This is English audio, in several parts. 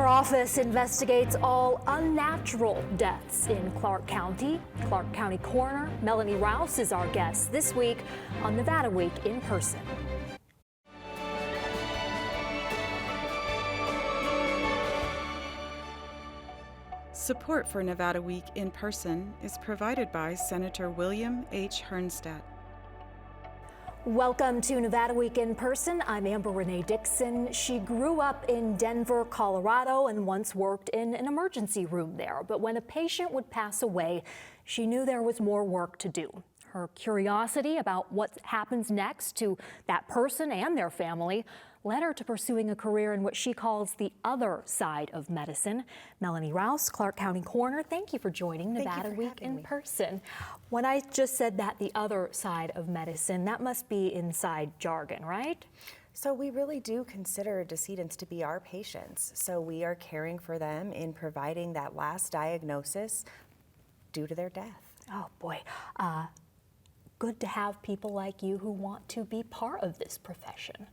Our office investigates all unnatural deaths in Clark County. Clark County Coroner Melanie Rouse is our guest this week on Nevada Week in Person. Support for Nevada Week in Person is provided by Senator William H. Hernstedt. Welcome to Nevada Week in Person. I'm Amber Renee Dixon. She grew up in Denver, Colorado, and once worked in an emergency room there. But when a patient would pass away, she knew there was more work to do. Her curiosity about what happens next to that person and their family led her to pursuing a career in what she calls the other side of medicine. Melanie Rouse, Clark County Coroner, thank you for joining Nevada Week in Person. When I just said that, the other side of medicine, that must be inside jargon, right? So we really do consider decedents to be our patients. So we are caring for them in providing that last diagnosis due to their death. Oh boy, good to have people like you who want to be part of this profession.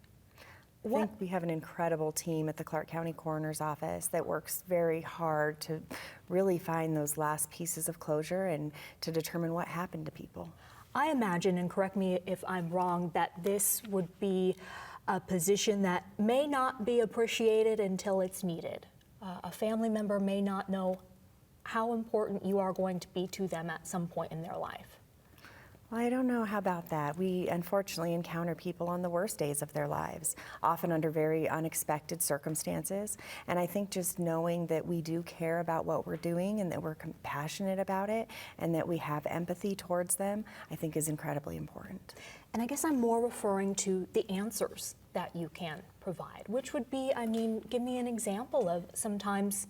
I think we have an incredible team at the Clark County Coroner's Office that works very hard to really find those last pieces of closure and to determine what happened to people. I imagine, and correct me if I'm wrong, that this would be a position that may not be appreciated until it's needed. A family member may not know how important you are going to be to them at some point in their life. Well, I don't know how about that. We unfortunately encounter people on the worst days of their lives, often under very unexpected circumstances. And I think just knowing that we do care about what we're doing and that we're compassionate about it and that we have empathy towards them, I think is incredibly important. And I guess I'm more referring to the answers that you can provide, which would be, I mean, give me an example of sometimes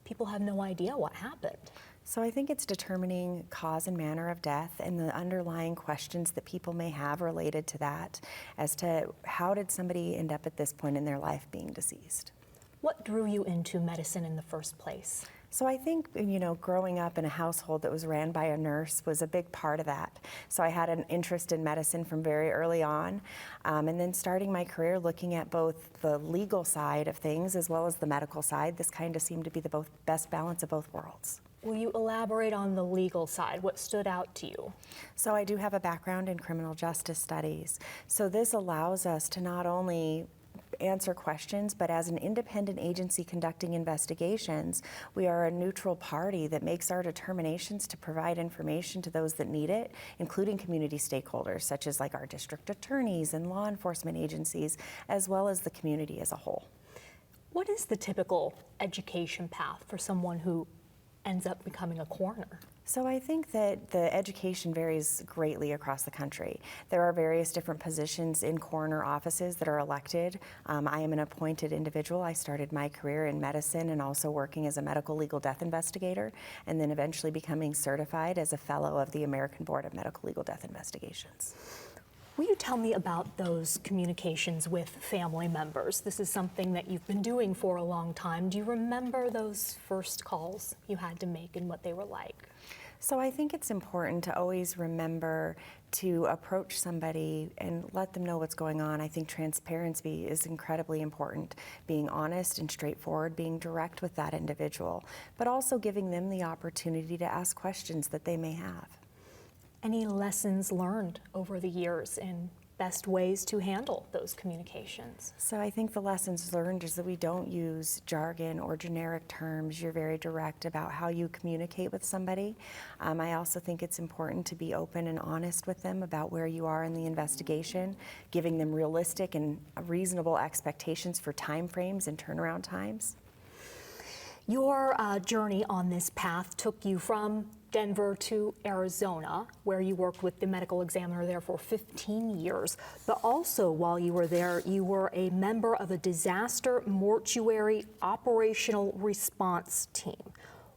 people have no idea what happened. So I think it's determining cause and manner of death and the underlying questions that people may have related to that as to how did somebody end up at this point in their life being deceased. What drew you into medicine in the first place? So I think, growing up in a household that was ran by a nurse was a big part of that. So I had an interest in medicine from very early on, and then starting my career looking at both the legal side of things as well as the medical side. This kind of seemed to be the best balance of both worlds. Will you elaborate on the legal side? What stood out to you? So I do have a background in criminal justice studies. So this allows us to not only answer questions, but as an independent agency conducting investigations, we are a neutral party that makes our determinations to provide information to those that need it, including community stakeholders, such as like our district attorneys and law enforcement agencies, as well as the community as a whole. What is the typical education path for someone who ends up becoming a coroner? So I think that the education varies greatly across the country. There are various different positions in coroner offices that are elected. I am an appointed individual. I started my career in medicine and also working as a medical legal death investigator, and then eventually becoming certified as a fellow of the American Board of Medical Legal Death Investigations. Will you tell me about those communications with family members? This is something that you've been doing for a long time. Do you remember those first calls you had to make and what they were like? So I think it's important to always remember to approach somebody and let them know what's going on. I think transparency is incredibly important. Being honest and straightforward, being direct with that individual, but also giving them the opportunity to ask questions that they may have. Any lessons learned over the years in best ways to handle those communications? So I think the lessons learned is that we don't use jargon or generic terms. You're very direct about how you communicate with somebody. I also think it's important to be open and honest with them about where you are in the investigation, giving them realistic and reasonable expectations for time frames and turnaround times. Your journey on this path took you from Denver to Arizona, where you worked with the medical examiner there for 15 years. But also while you were there, you were a member of a disaster mortuary operational response team.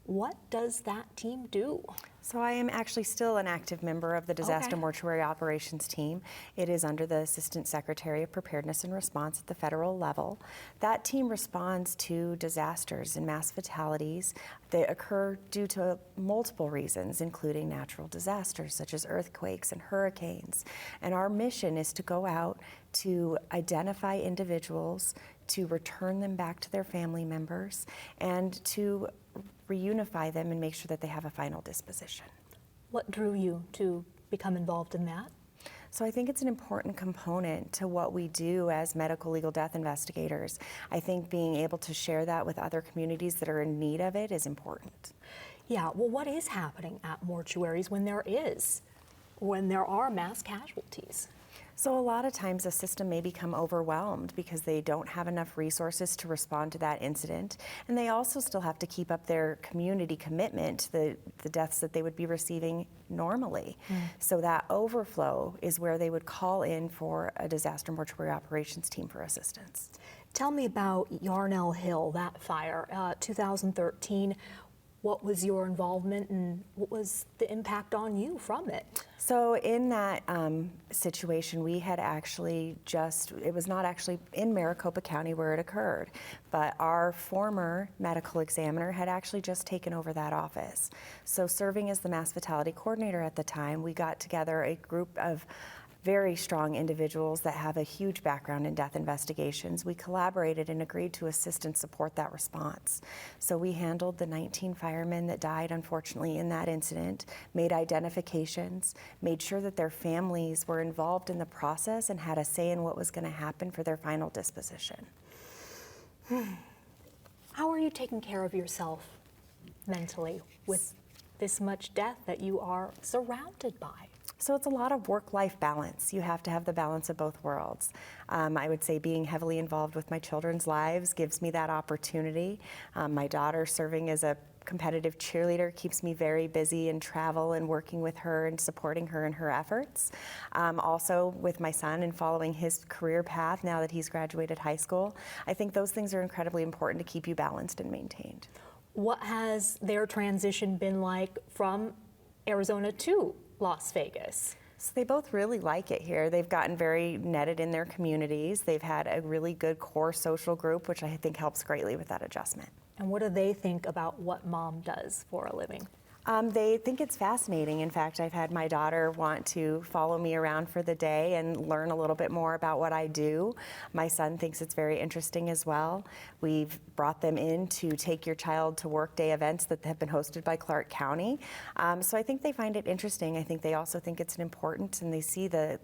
What does that team do? So I am actually still an active member of the Disaster Mortuary Operations Team. It is under the Assistant Secretary of Preparedness and Response at the federal level. That team responds to disasters and mass fatalities that occur due to multiple reasons, including natural disasters such as earthquakes and hurricanes. And our mission is to go out to identify individuals, to return them back to their family members, and to reunify them and make sure that they have a final disposition. What drew you to become involved in that? So I think it's an important component to what we do as medical legal death investigators. I think being able to share that with other communities that are in need of it is important. Yeah, well, what is happening at mortuaries when there are mass casualties? So a lot of times the system may become overwhelmed because they don't have enough resources to respond to that incident, and they also still have to keep up their community commitment to the deaths that they would be receiving normally. So that overflow is where they would call in for a disaster mortuary operations team for assistance. Tell me about Yarnell Hill, that fire, 2013. What was your involvement and what was the impact on you from it? So in that situation, we had actually it was not actually in Maricopa County where it occurred, but our former medical examiner had actually just taken over that office. So serving as the mass fatality coordinator at the time, we got together a group of very strong individuals that have a huge background in death investigations. We collaborated and agreed to assist and support that response. So we handled the 19 firemen that died, unfortunately, in that incident, made identifications, made sure that their families were involved in the process and had a say in what was going to happen for their final disposition. How are you taking care of yourself mentally with this much death that you are surrounded by? So it's a lot of work-life balance. You have to have the balance of both worlds. I would say being heavily involved with my children's lives gives me that opportunity. My daughter serving as a competitive cheerleader keeps me very busy in travel and working with her and supporting her in her efforts. Also with my son and following his career path now that he's graduated high school. I think those things are incredibly important to keep you balanced and maintained. What has their transition been like from Arizona to Las Vegas? So they both really like it here. They've gotten very netted in their communities. They've had a really good core social group, which I think helps greatly with that adjustment. And what do they think about what mom does for a living? They think it's fascinating. In fact, I've had my daughter want to follow me around for the day and learn a little bit more about what I do. My son thinks it's very interesting as well. We've brought them in to Take Your Child to Work Day events that have been hosted by Clark County. So I think they find it interesting. I think they also think it's important, and they see the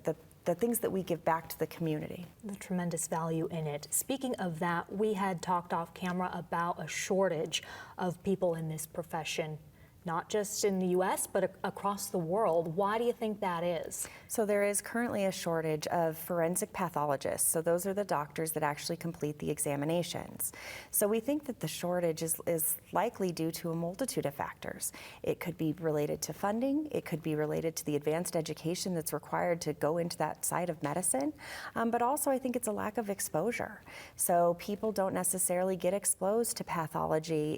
things that we give back to the community. The tremendous value in it. Speaking of that, we had talked off camera about a shortage of people in this profession, not just in the U.S., but across the world. Why do you think that is? So there is currently a shortage of forensic pathologists. So those are the doctors that actually complete the examinations. So we think that the shortage is likely due to a multitude of factors. It could be related to funding. It could be related to the advanced education that's required to go into that side of medicine. But also I think it's a lack of exposure. So people don't necessarily get exposed to pathology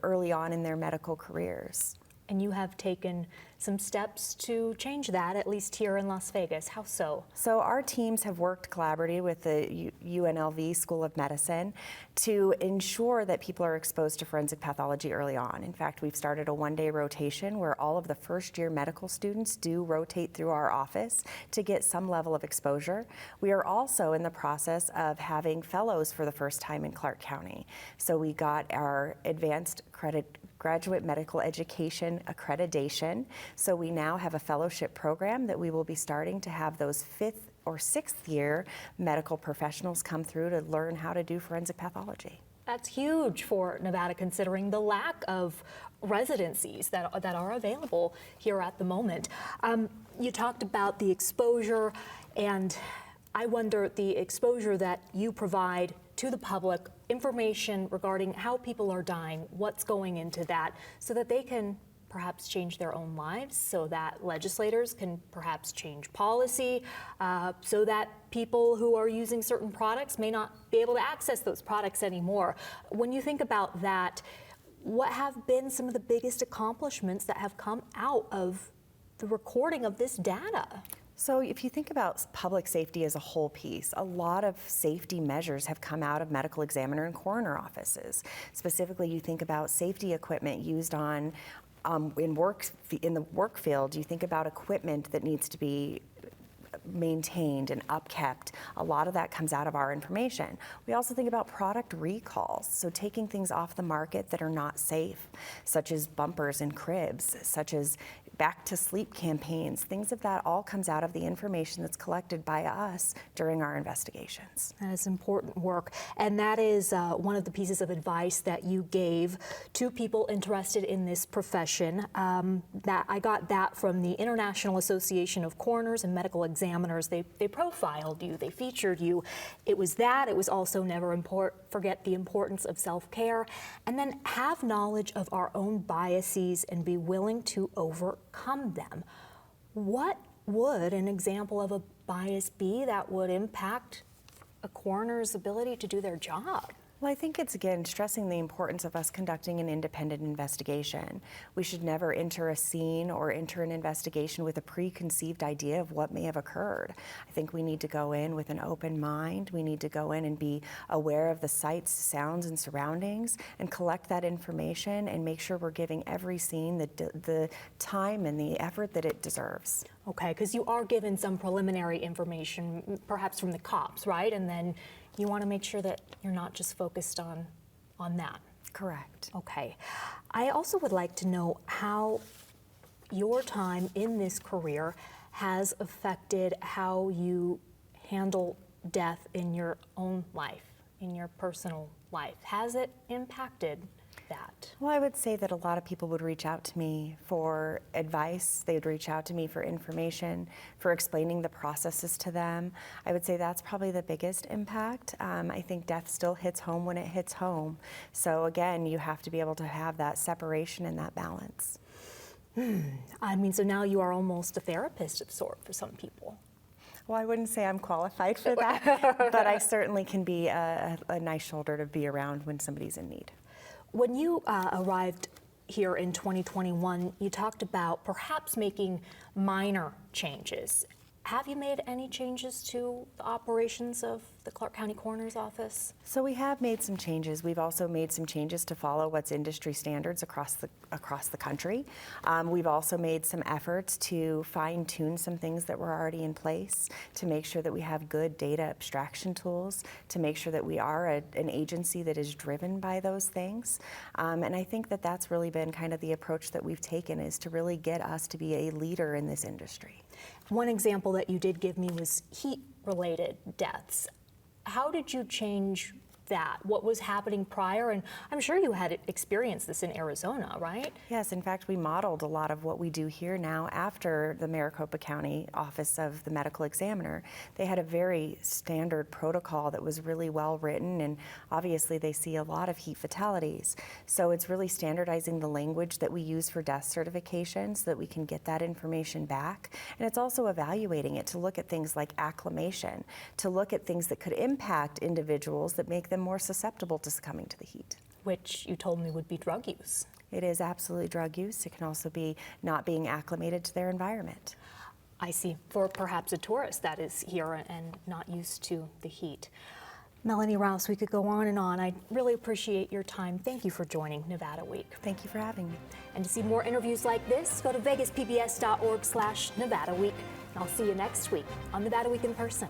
early on in their medical careers. And you have taken some steps to change that, at least here in Las Vegas. How so? So our teams have worked collaboratively with the UNLV School of Medicine to ensure that people are exposed to forensic pathology early on. In fact, we've started a one-day rotation where all of the first-year medical students do rotate through our office to get some level of exposure. We are also in the process of having fellows for the first time in Clark County. So we got our advanced graduate medical education accreditation. So we now have a fellowship program that we will be starting to have those 5th or 6th year medical professionals come through to learn how to do forensic pathology. That's huge for Nevada, considering the lack of residencies that are available here at the moment. You talked about the exposure, and I wonder the exposure that you provide to the public, information regarding how people are dying, what's going into that, so that they can perhaps change their own lives, so that legislators can perhaps change policy, so that people who are using certain products may not be able to access those products anymore. When you think about that, what have been some of the biggest accomplishments that have come out of the recording of this data? So if you think about public safety as a whole piece, a lot of safety measures have come out of medical examiner and coroner offices. Specifically, you think about safety equipment used in the work field. You think about equipment that needs to be maintained and upkept. A lot of that comes out of our information. We also think about product recalls, so taking things off the market that are not safe, such as bumpers and cribs, such as back to sleep campaigns. Things of that all comes out of the information that's collected by us during our investigations. That is important work, and that is one of the pieces of advice that you gave to people interested in this profession. That I got that from the International Association of Coroners and Medical Examiners. They profiled you, they featured you. It was that. It was also never forget the importance of self-care, and then have knowledge of our own biases and be willing to overcome them. What would an example of a bias be that would impact a coroner's ability to do their job? Well, I think it's, again, stressing the importance of us conducting an independent investigation. We should never enter a scene or enter an investigation with a preconceived idea of what may have occurred. I think we need to go in with an open mind. We need to go in and be aware of the sights, sounds, and surroundings and collect that information and make sure we're giving every scene the time and the effort that it deserves. Okay, because you are given some preliminary information, perhaps from the cops, right? And then you want to make sure that you're not just focused on that. Correct. Okay. I also would like to know how your time in this career has affected how you handle death in your own life, in your personal life. Has it impacted that? Well, I would say that a lot of people would reach out to me for advice. They would reach out to me for information, for explaining the processes to them. I would say that's probably the biggest impact. I think death still hits home when it hits home. So again, you have to be able to have that separation and that balance. I mean, so now you are almost a therapist of sort for some people. Well, I wouldn't say I'm qualified for that, but I certainly can be a nice shoulder to be around when somebody's in need. When you arrived here in 2021, you talked about perhaps making minor changes. Have you made any changes to the operations of the Clark County Coroner's Office? So we have made some changes. We've also made some changes to follow what's industry standards across the country. We've also made some efforts to fine-tune some things that were already in place to make sure that we have good data abstraction tools, to make sure that we are an agency that is driven by those things. And I think that that's really been kind of the approach that we've taken, is to really get us to be a leader in this industry. One example that you did give me was heat-related deaths. How did you change that? What was happening prior? And I'm sure you had experienced this in Arizona, right? Yes, in fact, we modeled a lot of what we do here now after the Maricopa County Office of the Medical Examiner. They had a very standard protocol that was really well written, and obviously they see a lot of heat fatalities. So it's really standardizing the language that we use for death certification so that we can get that information back. And it's also evaluating it to look at things like acclimation, to look at things that could impact individuals that make them more susceptible to succumbing to the heat. Which you told me would be drug use. It is absolutely drug use. It can also be not being acclimated to their environment. I see. For perhaps a tourist that is here and not used to the heat. Melanie Rouse, we could go on and on. I really appreciate your time. Thank you for joining Nevada Week. Thank you for having me. And to see more interviews like this, go to vegaspbs.org/Nevada Week. And I'll see you next week on Nevada Week in Person.